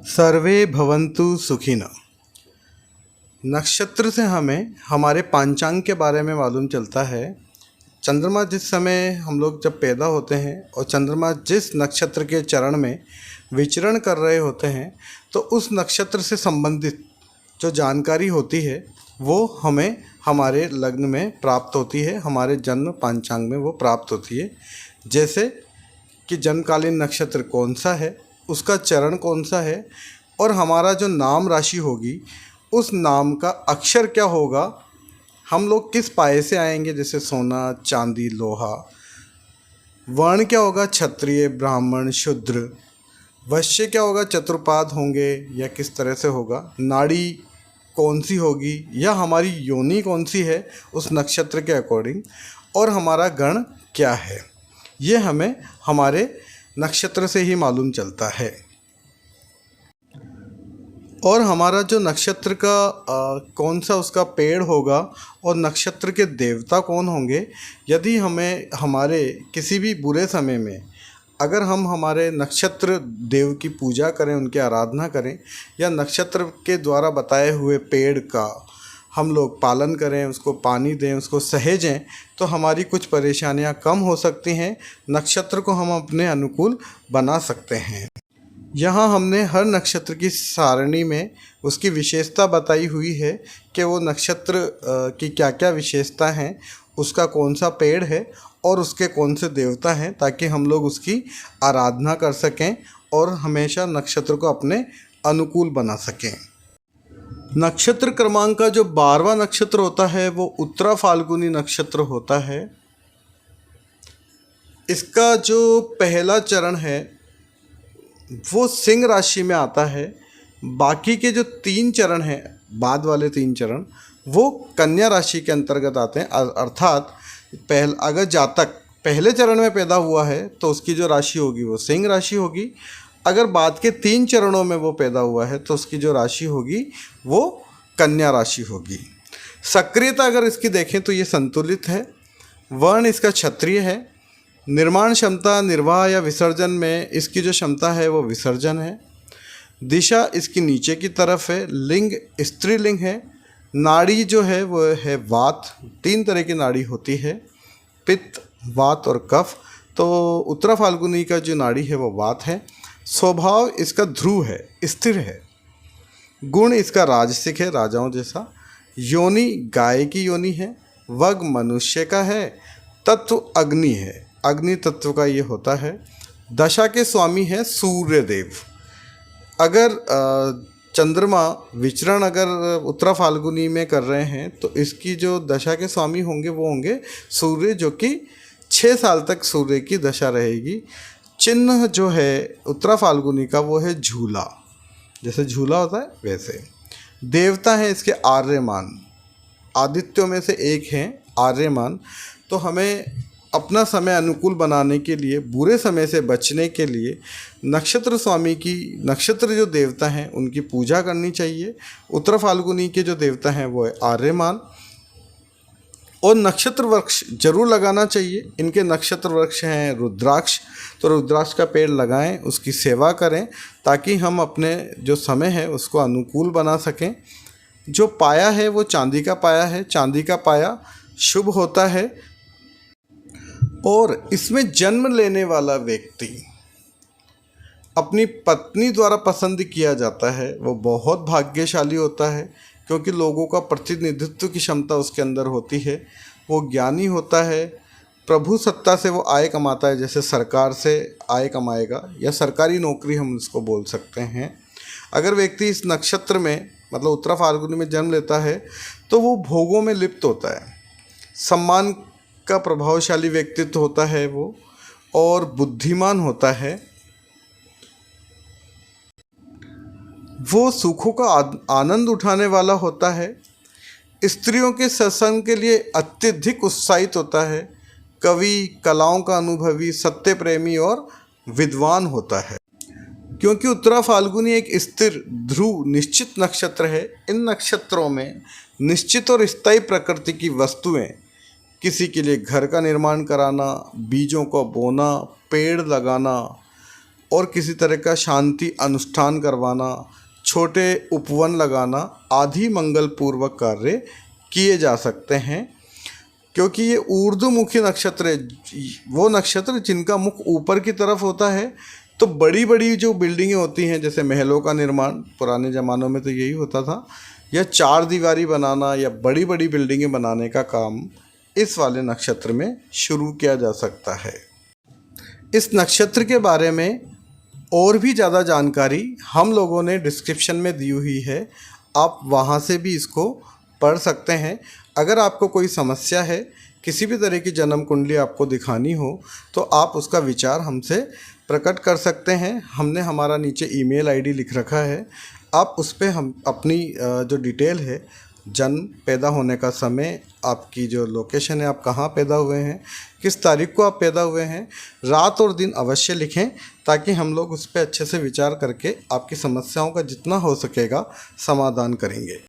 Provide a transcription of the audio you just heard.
सर्वे भवन्तु सुखिनः। नक्षत्र से हमें हमारे पांचांग के बारे में मालूम चलता है। चंद्रमा जिस समय हम लोग जब पैदा होते हैं और चंद्रमा जिस नक्षत्र के चरण में विचरण कर रहे होते हैं, तो उस नक्षत्र से संबंधित जो जानकारी होती है वो हमें हमारे लग्न में प्राप्त होती है, हमारे जन्म पांचांग में वो प्राप्त होती है। जैसे कि जन्मकालीन नक्षत्र कौन सा है, उसका चरण कौन सा है, और हमारा जो नाम राशि होगी उस नाम का अक्षर क्या होगा, हम लोग किस पाए से आएंगे, जैसे सोना, चांदी, लोहा। वर्ण क्या होगा, क्षत्रिय, ब्राह्मण, शूद्र। वैश्य क्या होगा, चतुर्पाद होंगे या किस तरह से होगा। नाड़ी कौन सी होगी या हमारी योनि कौन सी है उस नक्षत्र के अकॉर्डिंग, और हमारा गण क्या है, ये हमें हमारे नक्षत्र से ही मालूम चलता है। और हमारा जो नक्षत्र का कौन सा उसका पेड़ होगा और नक्षत्र के देवता कौन होंगे, यदि हमें हमारे किसी भी बुरे समय में अगर हम हमारे नक्षत्र देव की पूजा करें, उनकी आराधना करें, या नक्षत्र के द्वारा बताए हुए पेड़ का हम लोग पालन करें, उसको पानी दें, उसको सहेजें, तो हमारी कुछ परेशानियां कम हो सकती हैं। नक्षत्र को हम अपने अनुकूल बना सकते हैं। यहाँ हमने हर नक्षत्र की सारणी में उसकी विशेषता बताई हुई है कि वो नक्षत्र की क्या क्या विशेषता हैं, उसका कौन सा पेड़ है और उसके कौन से देवता हैं, ताकि हम लोग उसकी आराधना कर सकें और हमेशा नक्षत्र को अपने अनुकूल बना सकें। नक्षत्र क्रमांक का जो 12वां नक्षत्र होता है वो उत्तरा फाल्गुनी नक्षत्र होता है। इसका जो पहला चरण है वो सिंह राशि में आता है। बाकी के जो 3 चरण हैं, बाद वाले 3 चरण, वो कन्या राशि के अंतर्गत आते हैं। अर्थात अगर जातक पहले चरण में पैदा हुआ है तो उसकी जो राशि होगी वो सिंह राशि होगी। अगर बाद के 3 चरणों में वो पैदा हुआ है तो उसकी जो राशि होगी वो कन्या राशि होगी। सक्रियता अगर इसकी देखें तो ये संतुलित है। वर्ण इसका क्षत्रिय है। निर्माण क्षमता, निर्वाह या विसर्जन में इसकी जो क्षमता है वो विसर्जन है। दिशा इसकी नीचे की तरफ है। लिंग स्त्रीलिंग है। नाड़ी जो है वो है वात। 3 तरह की नाड़ी होती है, पित्त, वात और कफ। तो उत्तरा फाल्गुनी का जो नाड़ी है वो वात है। स्वभाव इसका ध्रुव है, स्थिर है। गुण इसका राजसिक है, राजाओं जैसा। योनि गाय की योनि है। वग मनुष्य का है। तत्व अग्नि है, अग्नि तत्व का ये होता है। दशा के स्वामी है सूर्य देव। अगर चंद्रमा विचरण अगर उत्तरा फाल्गुनी में कर रहे हैं तो इसकी जो दशा के स्वामी होंगे वो होंगे सूर्य, जो कि 6 साल तक सूर्य की दशा रहेगी। चिन्ह जो है उत्तरा फाल्गुनी का वो है झूला, जैसे झूला होता है वैसे। देवता है इसके आर्यमान, आदित्यों में से एक हैं आर्यमान। तो हमें अपना समय अनुकूल बनाने के लिए, बुरे समय से बचने के लिए नक्षत्र स्वामी की, नक्षत्र जो देवता हैं उनकी पूजा करनी चाहिए। उत्तरा फाल्गुनी के जो देवता हैं वो है आर्यमान। और नक्षत्र वृक्ष जरूर लगाना चाहिए। इनके नक्षत्र वृक्ष हैं रुद्राक्ष, तो रुद्राक्ष का पेड़ लगाएं, उसकी सेवा करें, ताकि हम अपने जो समय है उसको अनुकूल बना सकें। जो पाया है वो चांदी का पाया है। चांदी का पाया शुभ होता है। और इसमें जन्म लेने वाला व्यक्ति अपनी पत्नी द्वारा पसंद किया जाता है, वो बहुत भाग्यशाली होता है, क्योंकि लोगों का प्रतिनिधित्व की क्षमता उसके अंदर होती है। वो ज्ञानी होता है। प्रभु सत्ता से वो आय कमाता है, जैसे सरकार से आय कमाएगा या सरकारी नौकरी हम इसको बोल सकते हैं। अगर व्यक्ति इस नक्षत्र में मतलब उत्तरा फाल्गुनी में जन्म लेता है तो वो भोगों में लिप्त होता है। सम्मान का प्रभावशाली व्यक्तित्व होता है वो, और बुद्धिमान होता है। वो सुखों का आनंद उठाने वाला होता है। स्त्रियों के सत्संग के लिए अत्यधिक उत्साहित होता है। कवि, कलाओं का अनुभवी, सत्य प्रेमी और विद्वान होता है। क्योंकि उत्तरा फाल्गुनी एक स्थिर, ध्रुव, निश्चित नक्षत्र है, इन नक्षत्रों में निश्चित और स्थायी प्रकृति की वस्तुएं, किसी के लिए घर का निर्माण कराना, बीजों को बोना, पेड़ लगाना, और किसी तरह का शांति अनुष्ठान करवाना, छोटे उपवन लगाना आदि मंगल पूर्वक कार्य किए जा सकते हैं। क्योंकि ये ऊर्ध्वमुखी नक्षत्र है, वो नक्षत्र जिनका मुख ऊपर की तरफ होता है, तो बड़ी बड़ी जो बिल्डिंगें होती हैं, जैसे महलों का निर्माण पुराने ज़मानों में तो यही होता था, या चार दीवारी बनाना या बड़ी बड़ी बिल्डिंगें बनाने का काम इस वाले नक्षत्र में शुरू किया जा सकता है। इस नक्षत्र के बारे में और भी ज़्यादा जानकारी हम लोगों ने डिस्क्रिप्शन में दी हुई है, आप वहाँ से भी इसको पढ़ सकते हैं। अगर आपको कोई समस्या है, किसी भी तरह की जन्म कुंडली आपको दिखानी हो, तो आप उसका विचार हमसे प्रकट कर सकते हैं। हमने हमारा नीचे ईमेल आईडी लिख रखा है, आप उस पर हम अपनी जो डिटेल है, जन्म, पैदा होने का समय, आपकी जो लोकेशन है, आप कहाँ पैदा हुए हैं, किस तारीख को आप पैदा हुए हैं, रात और दिन अवश्य लिखें, ताकि हम लोग उस पर अच्छे से विचार करके आपकी समस्याओं का जितना हो सकेगा समाधान करेंगे।